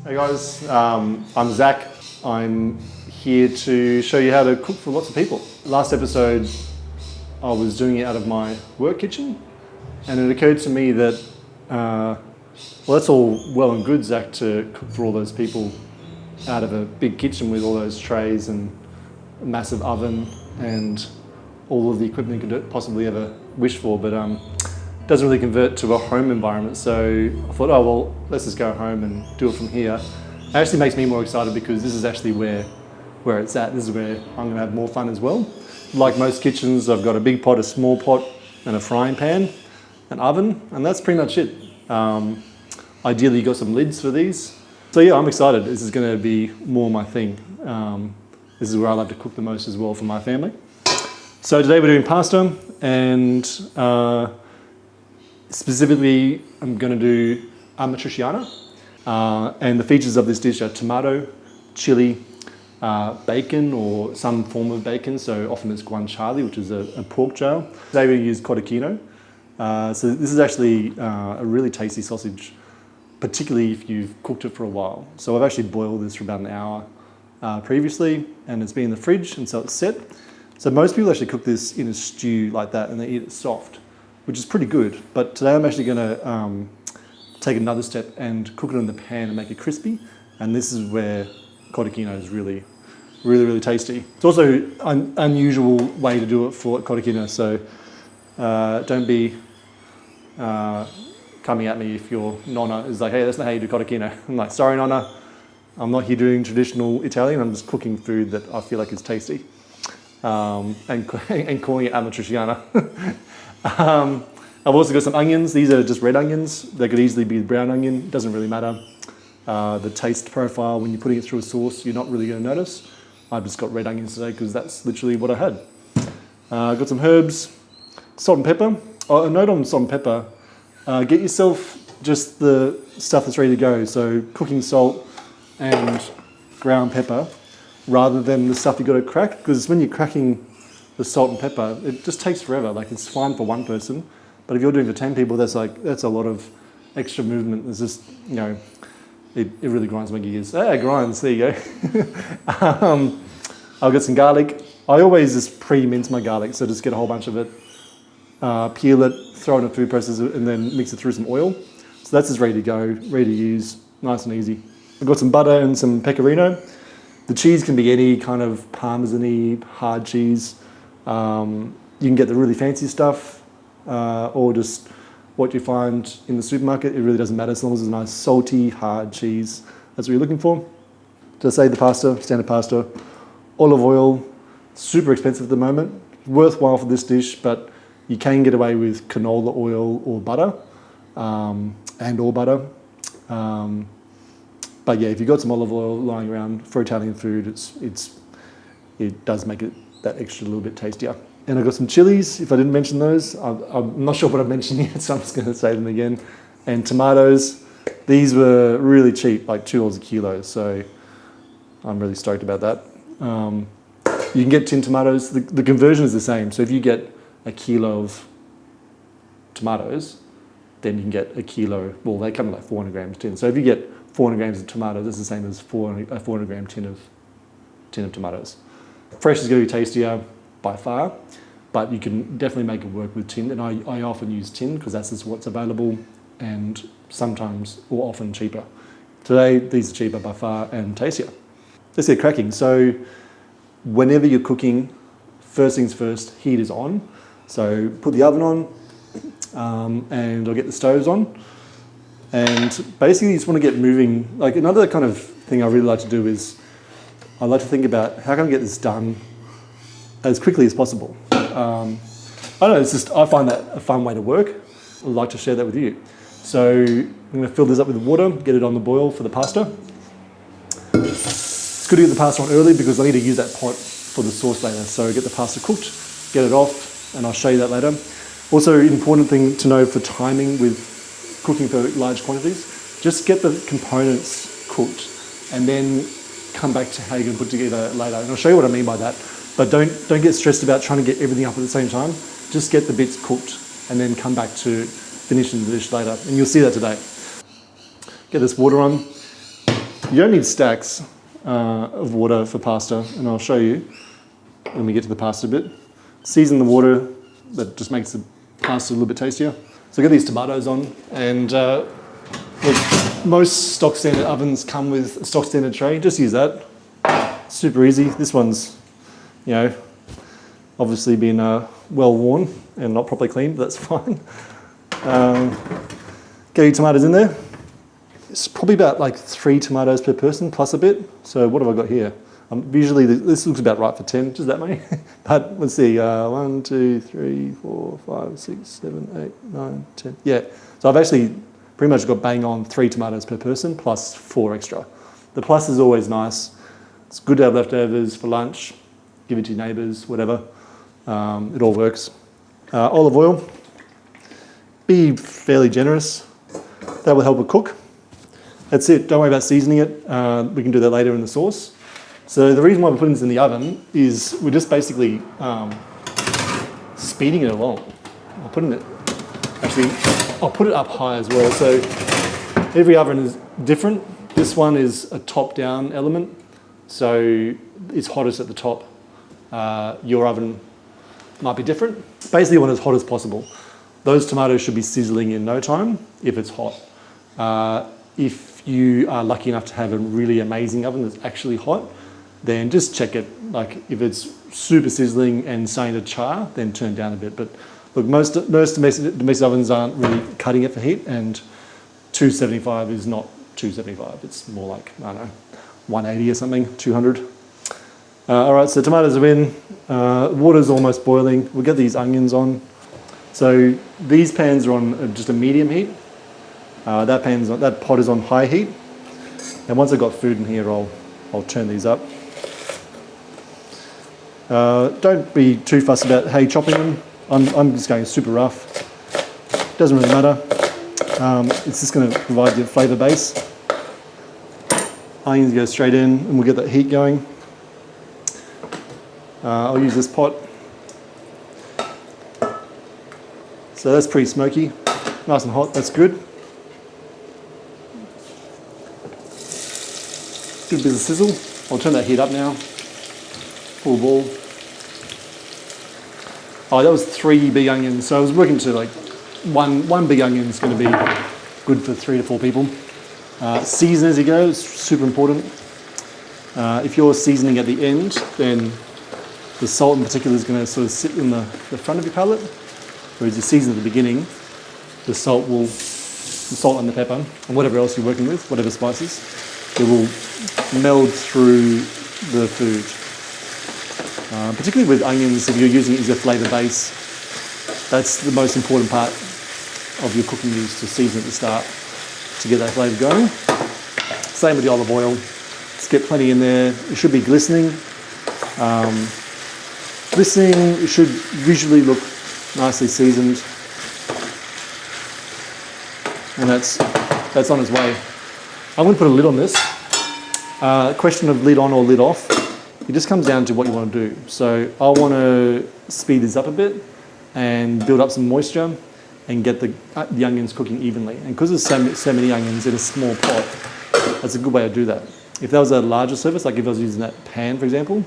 Hey guys, I'm Zach. I'm here to show you how to cook for lots of people. Last episode I was doing it out of my work kitchen, and it occurred to me that well, that's all well and good, Zach, to cook for all those people out of a big kitchen with all those trays and a massive oven and all of the equipment you could possibly ever wish for, but doesn't really convert to a home environment. So I thought, oh well, let's just go home and do it from here. It actually makes me more excited because this is actually where it's at. This is where I'm gonna have more fun as well. Like most kitchens, I've got a big pot, a small pot, and a frying pan, an oven, and that's pretty much it. Ideally, you've got some lids for these. So yeah, I'm excited. This is gonna be more my thing. This is where I love to cook the most as well for my family. So today we're doing pasta, and specifically I'm gonna do Amatriciana. And the features of this dish are tomato, chili, bacon or some form of bacon, so often it's guanciale, which is a pork jowl. Today we use Cotechino. So this is actually a really tasty sausage, particularly if you've cooked it for a while. So I've actually boiled this for about an hour previously, and it's been in the fridge, and so it's set. So most people actually cook this in a stew like that, and they eat it soft, which is pretty good. But today I'm actually gonna take another step and cook it in the pan and make it crispy. And this is where Cotechino is really tasty. It's also an unusual way to do it for Cotechino, so don't be coming at me if your nonna is like, hey, that's not how you do Cotechino. I'm like, sorry nonna, I'm not here doing traditional Italian, I'm just cooking food that I feel like is tasty. And calling it Amatriciana. I've also got some onions. These are just red onions. They could easily be brown onion, it doesn't really matter. The taste profile, when you're putting it through a sauce, you're not really gonna notice. I've just got red onions today because that's literally what I had. Got some herbs, salt and pepper. Oh, a note on salt and pepper, get yourself just the stuff that's ready to go. So cooking salt and ground pepper, rather than the stuff you've got to crack, because when you're cracking the salt and pepper, it just takes forever. Like, it's fine for one person, but if you're doing it for 10 people, that's a lot of extra movement. It's just, you know, it really grinds my gears. Ah, it grinds, there you go. I've got some garlic. I always just pre-mince my garlic, so just get a whole bunch of it, peel it, throw it in a food processor, and then mix it through some oil. So that's just ready to go, ready to use, nice and easy. I've got some butter and some pecorino. The cheese can be any kind of parmesan-y, hard cheese. You can get the really fancy stuff, or just what you find in the supermarket. It really doesn't matter as long as it's a nice salty, hard cheese. That's what you're looking for. To say the pasta, standard pasta, olive oil, super expensive at the moment. Worthwhile for this dish, but you can get away with canola oil or butter, and/or butter. But yeah, if you've got some olive oil lying around for Italian food, it does make it that extra little bit tastier. And I've got some chilies, if I didn't mention those. I'm not sure what I've mentioned yet, so I'm just gonna say them again. And tomatoes, these were really cheap, like $2 a kilo, so I'm really stoked about that. You can get tin tomatoes, the conversion is the same. So if you get a kilo of tomatoes, then you can get a kilo, well, they come in like 400 grams tin. So if you get 400 grams of tomatoes, it's the same as a 400 gram tin of tomatoes. Fresh is going to be tastier by far, but you can definitely make it work with tin. And I often use tin because that's just what's available, and sometimes or often cheaper. Today, these are cheaper by far and tastier. Let's get cracking. So whenever you're cooking, first things first, heat is on. So put the oven on, and I'll get the stoves on. And basically you just want to get moving. Like, another kind of thing I really like to do is I like to think about how can I get this done as quickly as possible. I don't know, it's just, I find that a fun way to work. I'd like to share that with you. So I'm going to fill this up with water, get it on the boil for the pasta. It's good to get the pasta on early because I need to use that pot for the sauce later. So get the pasta cooked, get it off, and I'll show you that later. Also, an important thing to know for timing with cooking for large quantities, just get the components cooked and then come back to how you're going to put together later. And I'll show you what I mean by that. But don't get stressed about trying to get everything up at the same time. Just get the bits cooked and then come back to finishing the dish later. And you'll see that today. Get this water on. You don't need stacks of water for pasta, and I'll show you when we get to the pasta bit. Season the water, that just makes the pasta a little bit tastier. So get these tomatoes on, and look, most stock standard ovens come with a stock standard tray. Just use that. Super easy. This one's, you know, obviously been well worn and not properly cleaned, but that's fine. Get your tomatoes in there. It's probably about like 3 tomatoes per person plus a bit. So what have I got here? Usually this looks about right for 10, just that many. But let's see, 1, 2, 3, 4, 5, 6, 7, 8, 9, 10. Yeah, so I've actually pretty much got bang on 3 tomatoes per person plus 4 extra. The plus is always nice. It's good to have leftovers for lunch, give it to your neighbours, whatever. It all works. Olive oil, be fairly generous. That will help it cook. That's it, don't worry about seasoning it. We can do that later in the sauce. So the reason why we're putting this in the oven is we're just basically speeding it along. I'll put it up high as well. So every oven is different. This one is a top-down element, so it's hottest at the top. Your oven might be different. Basically you want it as hot as possible. Those tomatoes should be sizzling in no time if it's hot. If you are lucky enough to have a really amazing oven that's actually hot, then just check it. Like if it's super sizzling and starting to char, then turn down a bit. But look, most domestic ovens aren't really cutting it for heat, and 275 is not 275. It's more like, I don't know, 180 or something, 200. All right, so tomatoes are in. Water's almost boiling. We'll get these onions on. So these pans are on just a medium heat. That pot is on high heat. And once I've got food in here, I'll turn these up. Don't be too fussed about how you're chopping them. I'm just going super rough. Doesn't really matter. It's just going to provide the flavour base. Onions go straight in, and we'll get that heat going. I'll use this pot. So that's pretty smoky, nice and hot. That's good. Good bit of sizzle. I'll turn that heat up now. Full ball. Oh, that was 3 big onions. So I was working to like one big onion is going to be good for 3 to 4 people. Season as you go is super important. If you're seasoning at the end, then the salt in particular is going to sort of sit in the front of your palate. Whereas you season at the beginning, the salt and the pepper and whatever else you're working with, whatever spices, it will meld through the food. Particularly with onions, if you're using it as a flavour base, that's the most important part of your cooking, is to season at the start to get that flavour going. Same with the olive oil. Just get plenty in there. It should be glistening. It should visually look nicely seasoned. And that's on its way. I'm going to put a lid on this. Question of lid on or lid off, it just comes down to what you want to do. So I want to speed this up a bit and build up some moisture and get the onions cooking evenly. And because there's so many onions in a small pot, that's a good way to do that. If that was a larger surface, like if I was using that pan, for example,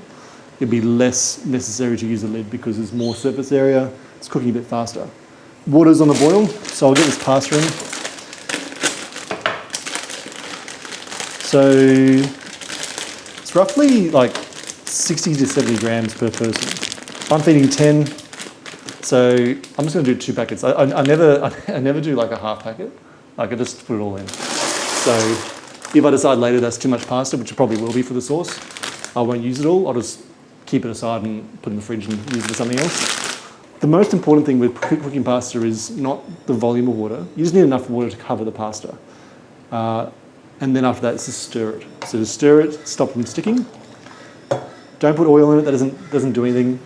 it'd be less necessary to use a lid because there's more surface area. It's cooking a bit faster. Water's on the boil, so I'll get this pasta in. So it's roughly like 60 to 70 grams per person. I'm feeding 10, so I'm just going to do 2 packets. I never do like a half packet. Like I just put it all in. So if I decide later that's too much pasta, which it probably will be for the sauce, I won't use it all. I'll just keep it aside and put it in the fridge and use it for something else. The most important thing with cooking pasta is not the volume of water. You just need enough water to cover the pasta. And then after that, it's just stir it. So just stir it, stop from sticking. Don't put oil in it, that doesn't do anything.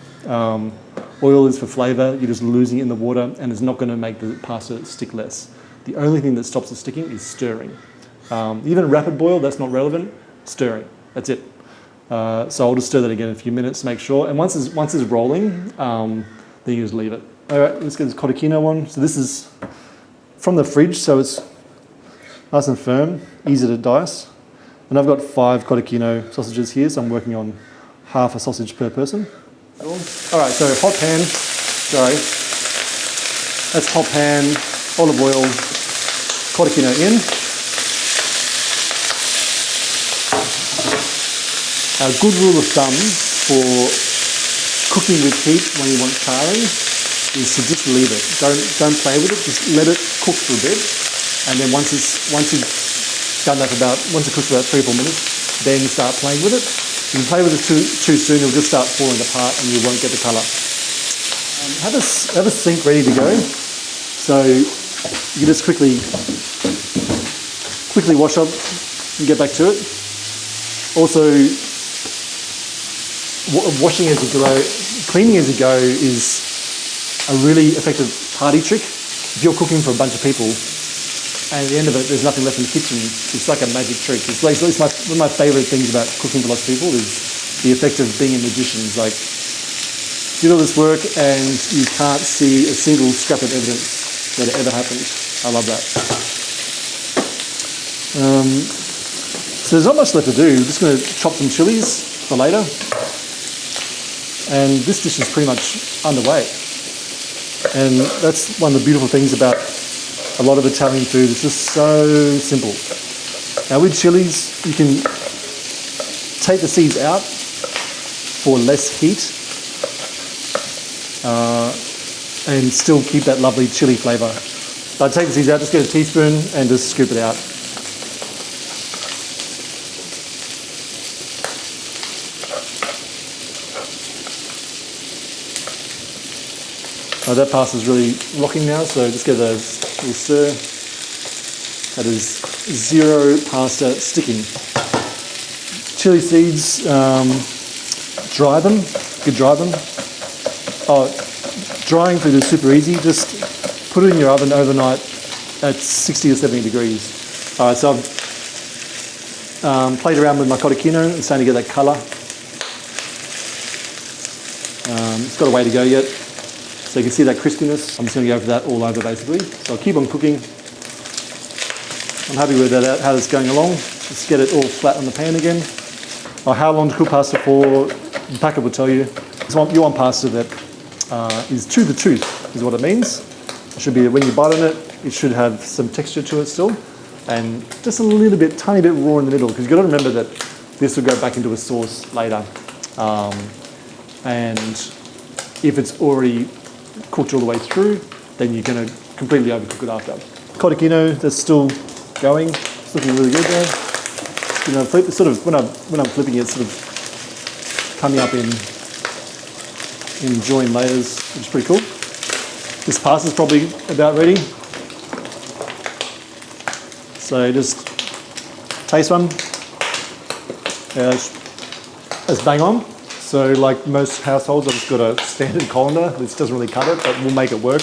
Oil is for flavour, you're just losing it in the water, and it's not going to make the pasta stick less. The only thing that stops it sticking is stirring. Even rapid boil, that's not relevant. Stirring, that's it. So I'll just stir that again in a few minutes to make sure. And once it's rolling, then you just leave it. All right, let's get this Cotechino one. So this is from the fridge, so it's nice and firm, easy to dice. And I've got 5 Cotechino sausages here, so I'm working on half a sausage per person. All right, so hot pan, sorry. That's hot pan, olive oil, Cotechino in. A good rule of thumb for cooking with heat when you want charring is to just leave it. Don't play with it. Just let it cook for a bit, and then once it's done that once it cooks for about 3 or 4 minutes, then start playing with it. If you play with it too soon, it'll just start falling apart, and you won't get the colour. Have a sink ready to go, so you can just quickly wash up and get back to it. Also, washing as you go, cleaning as you go is a really effective party trick. If you're cooking for a bunch of people and at the end of it there's nothing left in the kitchen, it's like a magic trick. It's one of my favourite things about cooking for lots of people is the effect of being a magician. It's like, did all this work and you can't see a single scrap of evidence that it ever happened. I love that. So there's not much left to do. I'm just going to chop some chillies for later. And this dish is pretty much underway. And that's one of the beautiful things about a lot of Italian food. It's just so simple. Now with chilies, you can take the seeds out for less heat and still keep that lovely chili flavour. So I take the seeds out, just get a teaspoon and just scoop it out. That pasta's really rocking now, so just give it a little stir. That is 0 pasta sticking. Chili seeds, dry them. You could dry them. Drying food is super easy. Just put it in your oven overnight at 60 or 70 degrees. All right, so I've played around with my Cotechino and starting to get that colour. It's got a way to go yet. So you can see that crispiness. I'm just going to go for that all over basically. So I'll keep on cooking. I'm happy with that, how it's going along. Just get it all flat on the pan again. How long to cook pasta for, the packet will tell you. You want pasta that is to the tooth, is what it means. It should be, when you bite on it, it should have some texture to it still. And just a little bit, tiny bit raw in the middle, because you've got to remember that this will go back into a sauce later. And if it's already cooked all the way through, then you're going to completely overcook it after. Cotechino, that's still going. It's looking really good there. You know, sort of when I'm flipping it, it's sort of coming up in joined layers, which is pretty cool. This pasta's probably about ready. So just taste one. It's bang on. So like most households, I've just got a standard colander. This doesn't really cut it, but we'll make it work.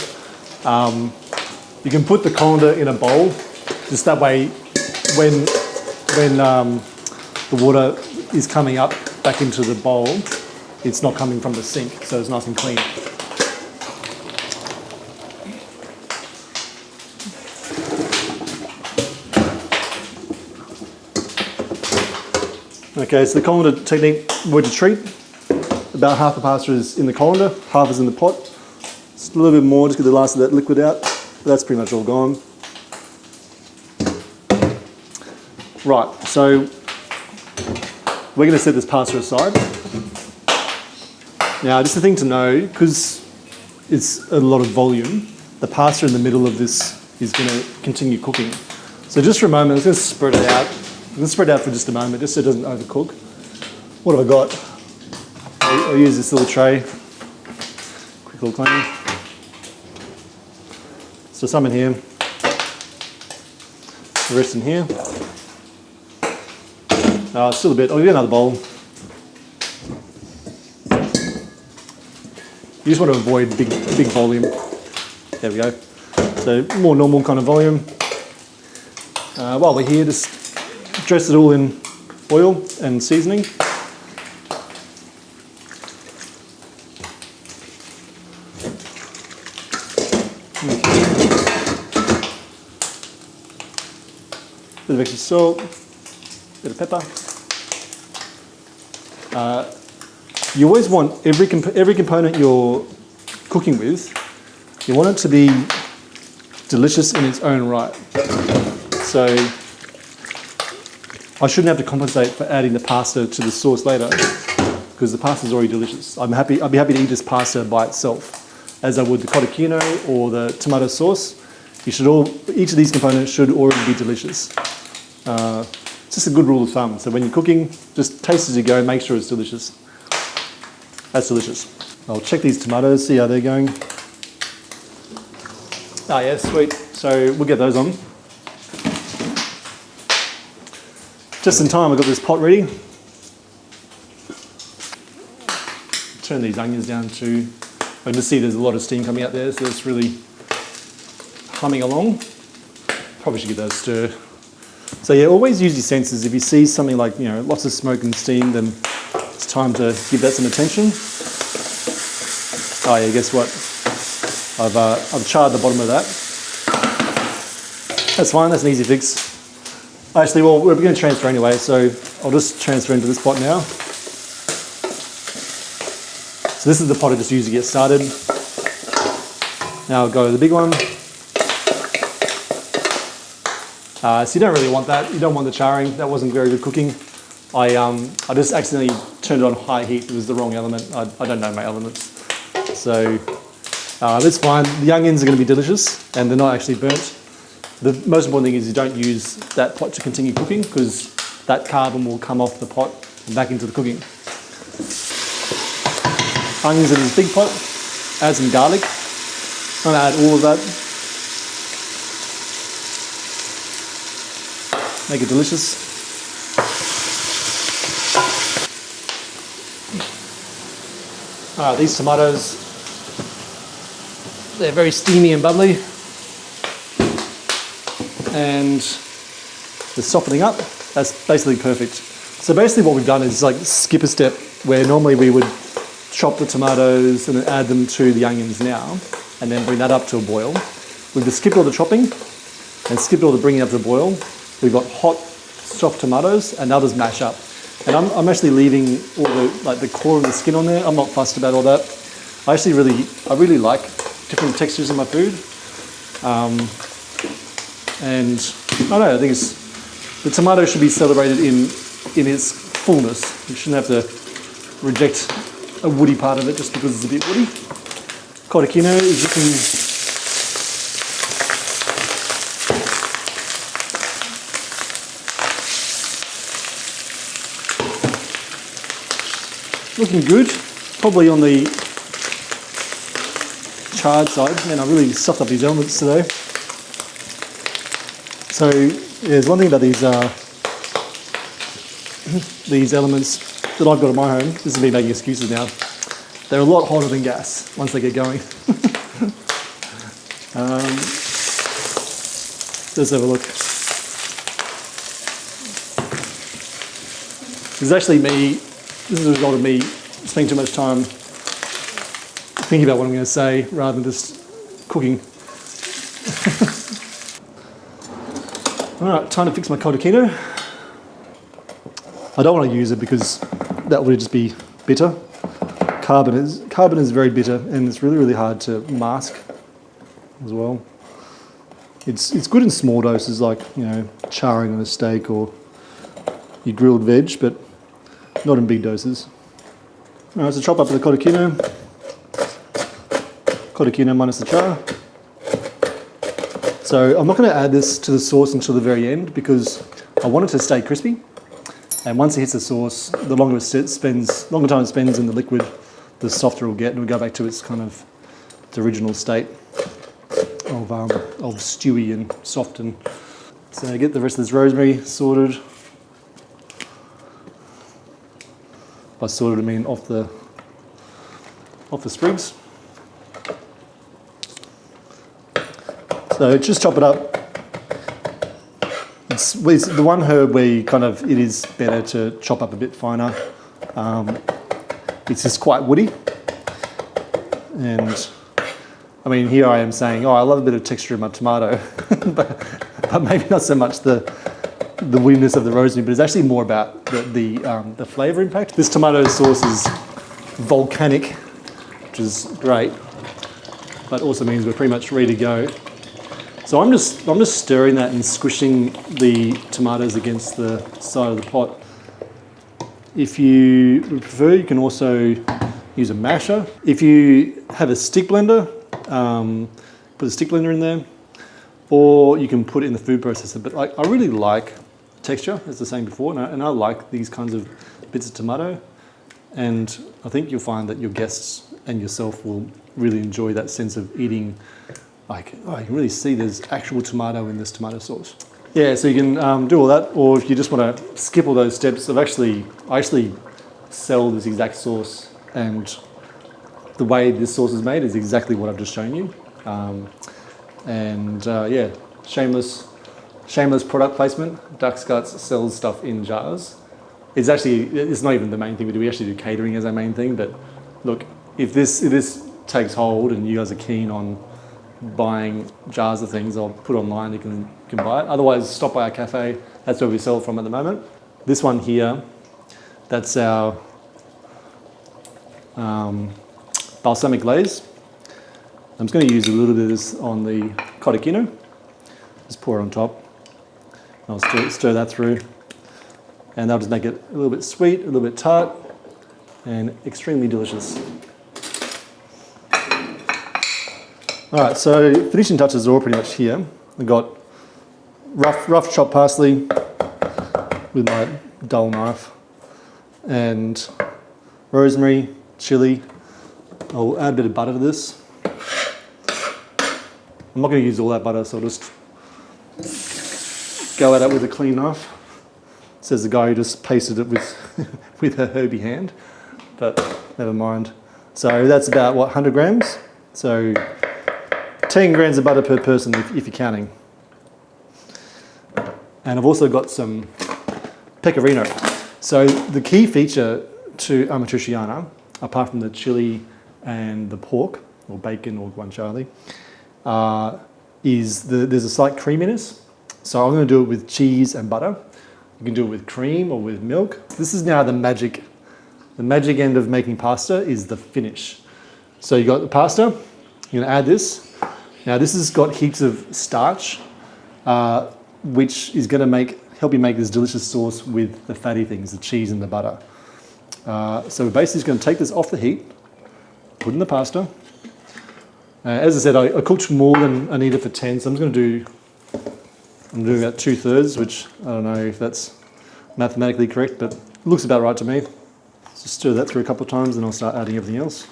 You can put the colander in a bowl, just that way when the water is coming up back into the bowl, it's not coming from the sink, so it's nice and clean. Okay, so the colander technique worked a treat. About half the pasta is in the colander, half is in the pot. Just a little bit more, just get the last of that liquid out. But that's pretty much all gone. Right, so we're going to set this pasta aside. Now, just a thing to know, because it's a lot of volume, the pasta in the middle of this is going to continue cooking. So just for a moment, I'm just going to spread it out. I'm going to spread it out for just a moment, just so it doesn't overcook. What have I got? I'll use this little tray. Quick little cleaning. So some in here. The rest in here. Still a bit. I'll give you another bowl. You just want to avoid big volume. There we go. So more normal kind of volume. While we're here, just dress it all in oil and seasoning. Bit of extra salt, bit of pepper. You always want every component you're cooking with, you want it to be delicious in its own right. So I shouldn't have to compensate for adding the pasta to the sauce later because the pasta is already delicious. I'd be happy to eat this pasta by itself, as I would the cotechino or the tomato sauce. Each of these components should already be delicious. It's just a good rule of thumb. So when you're cooking, just taste as you go, make sure it's delicious. That's delicious. I'll check these tomatoes, see how they're going. Ah, yeah, sweet. So we'll get those on. Just in time, I've got this pot ready. Turn these onions down too. I can just see there's a lot of steam coming out there, so it's really humming along. Probably should give that a stir. So yeah, always use your senses. If you see something like, lots of smoke and steam, then it's time to give that some attention. Oh yeah, guess what? I've charred the bottom of that. That's fine, that's an easy fix. Actually, well, we're going to transfer anyway, so I'll just transfer into this pot now. So this is the pot I just used to get started. Now I'll go to the big one. So you don't really want that. You don't want the charring. That wasn't very good cooking. I just accidentally turned it on high heat. It was the wrong element. I don't know my elements. So that's fine. The onions are going to be delicious and they're not actually burnt. The most important thing is you don't use that pot to continue cooking because that carbon will come off the pot and back into the cooking. Onions in this big pot. Add some garlic. I'm going to add all of that. Make it delicious. These tomatoes, they're very steamy and bubbly. And they're softening up. That's basically perfect. So basically what we've done is like skip a step where normally we would chop the tomatoes and then add them to the onions now and then bring that up to a boil. We've just skipped all the chopping and skipped all the bringing up to a boil. We've got hot, soft tomatoes and they'll just mash up. And I'm actually leaving all the core of the skin on there. I'm not fussed about all that. I really like different textures in my food. And I don't know, I think the tomato should be celebrated in its fullness. You shouldn't have to reject a woody part of it just because it's a bit woody. Cotechino is looking good. Probably on the charred side. Man, I really stuffed up these elements today. So there's one thing about these elements that I've got at my home. This is me making excuses now. They're a lot hotter than gas once they get going. Let's have a look. This is a result of me spending too much time thinking about what I'm going to say rather than just cooking. Alright, time to fix my cotechino. I don't want to use it because that would just be bitter. Carbon is very bitter and it's really, really hard to mask as well. It's good in small doses like, charring on a steak or your grilled veg, but not in big doses. Alright, so chop up the cotechino. Cotechino minus the char. So I'm not going to add this to the sauce until the very end because I want it to stay crispy. And once it hits the sauce, the longer time it spends in the liquid, the softer it'll get and it'll go back to its its original state of stewy and soft. And so get the rest of this rosemary sorted. By sorted I mean off the sprigs. So just chop it up. It's the one herb where it is better to chop up a bit finer. It's just quite woody. And I mean, here I am saying, I love a bit of texture in my tomato, but maybe not so much the the weirdness of the rosemary, but it's actually more about the flavour impact. This tomato sauce is volcanic, which is great, but also means we're pretty much ready to go. So I'm just stirring that and squishing the tomatoes against the side of the pot. If you prefer, you can also use a masher. If you have a stick blender, put a stick blender in there, or you can put it in the food processor. But I really like the texture, as I was saying before, and I like these kinds of bits of tomato. And I think you'll find that your guests and yourself will really enjoy that sense of eating. Like, oh, you can really see there's actual tomato in this tomato sauce. Yeah, so you can do all that, or if you just want to skip all those steps, I actually sell this exact sauce, and the way this sauce is made is exactly what I've just shown you. Yeah, shameless product placement. Duck's Guts sells stuff in jars. It's not even the main thing we do. We actually do catering as our main thing. But look, if this takes hold and you guys are keen on buying jars of things, I'll put online. You can buy it. Otherwise, stop by our cafe. That's where we sell it from at the moment. This one here, that's our balsamic glaze. I'm just going to use a little bit of this on the cotechino. Just pour it on top. I'll stir that through. And that'll just make it a little bit sweet, a little bit tart, and extremely delicious. All right, so finishing touches are all pretty much here. I've got rough chopped parsley with my dull knife, and rosemary, chilli. I'll add a bit of butter to this. I'm not going to use all that butter, so I'll just go at it with a clean knife. Says the guy who just pasted it with a herby hand, but never mind. So that's about, what, 100 grams? So 10 grams of butter per person if you're counting. And I've also got some pecorino. So the key feature to Amatriciana, apart from the chili and the pork, or bacon or guanciale, there's a slight creaminess. So I'm going to do it with cheese and butter. You can do it with cream or with milk. This is now the magic end of making pasta is the finish. So you got the pasta, you're going to add this. Now this has got heaps of starch, which is going to help you make this delicious sauce with the fatty things, the cheese and the butter. So we're basically just going to take this off the heat, put in the pasta. As I said, I cooked more than I needed for 10, so I'm doing about 2/3, which I don't know if that's mathematically correct, but it looks about right to me. Just stir that through a couple of times and I'll start adding everything else.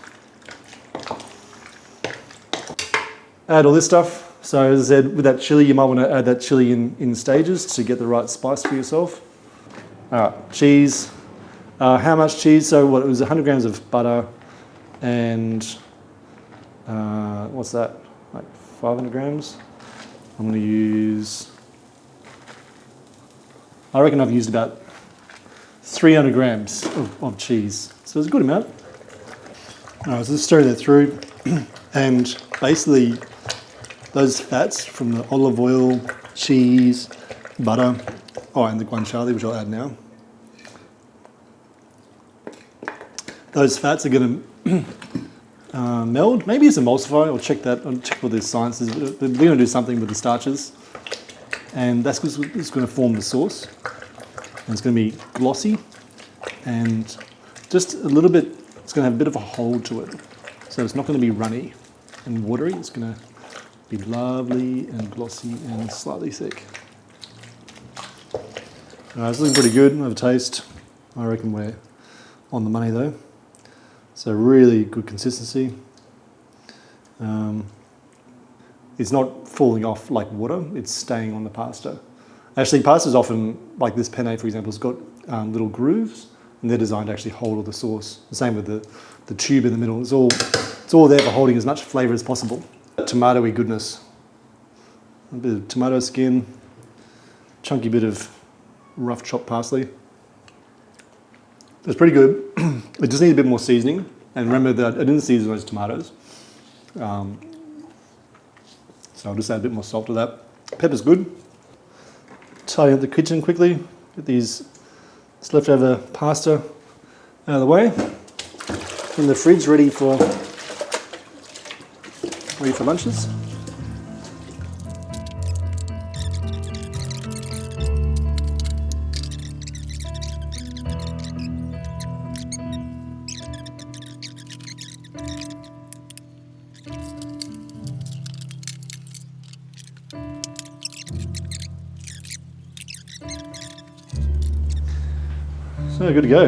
Add all this stuff. So as I said, with that chili, you might want to add that chili in stages to get the right spice for yourself. All right, cheese. How much cheese? So it was 100 grams of butter and what's that? Like 500 grams? I'm going to use, I reckon I've used about 300 grams of cheese. So it's a good amount. All right, so just stir that through. And basically those fats from the olive oil, cheese, butter, and the guanciale, which I'll add now. Those fats are going to meld. Maybe it's emulsify. I'll check that. I'll check what the science is. We're going to do something with the starches. And that's what's going to form the sauce. And it's going to be glossy and just a little bit, it's going to have a bit of a hold to it. So it's not going to be runny and watery. It's going to be lovely and glossy and slightly thick. It's looking pretty good. I'll have a taste. I reckon we're on the money though. So really good consistency. It's not falling off like water, it's staying on the pasta. Actually, pasta's often, like this penne for example, has got little grooves, and they're designed to actually hold all the sauce. The same with the tube in the middle. It's all there for holding as much flavour as possible. Tomatoey goodness. A bit of tomato skin, chunky bit of rough chopped parsley. It's pretty good. It just needs a bit more seasoning. And remember that I didn't season those tomatoes. So I'll just add a bit more salt to that. Pepper's good. tidy up the kitchen quickly, get this leftover pasta out of the way. In the fridge, ready for lunches. So good to go.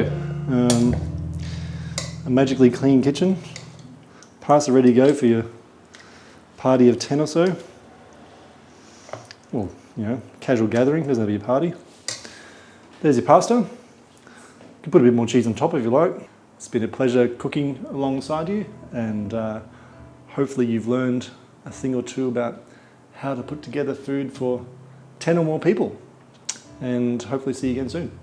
A magically clean kitchen. Pasta ready to go for your party of 10 or so. Or, casual gathering, doesn't have to be a party. There's your pasta. You can put a bit more cheese on top if you like. It's been a pleasure cooking alongside you, and hopefully you've learned a thing or two about how to put together food for 10 or more people. And hopefully see you again soon.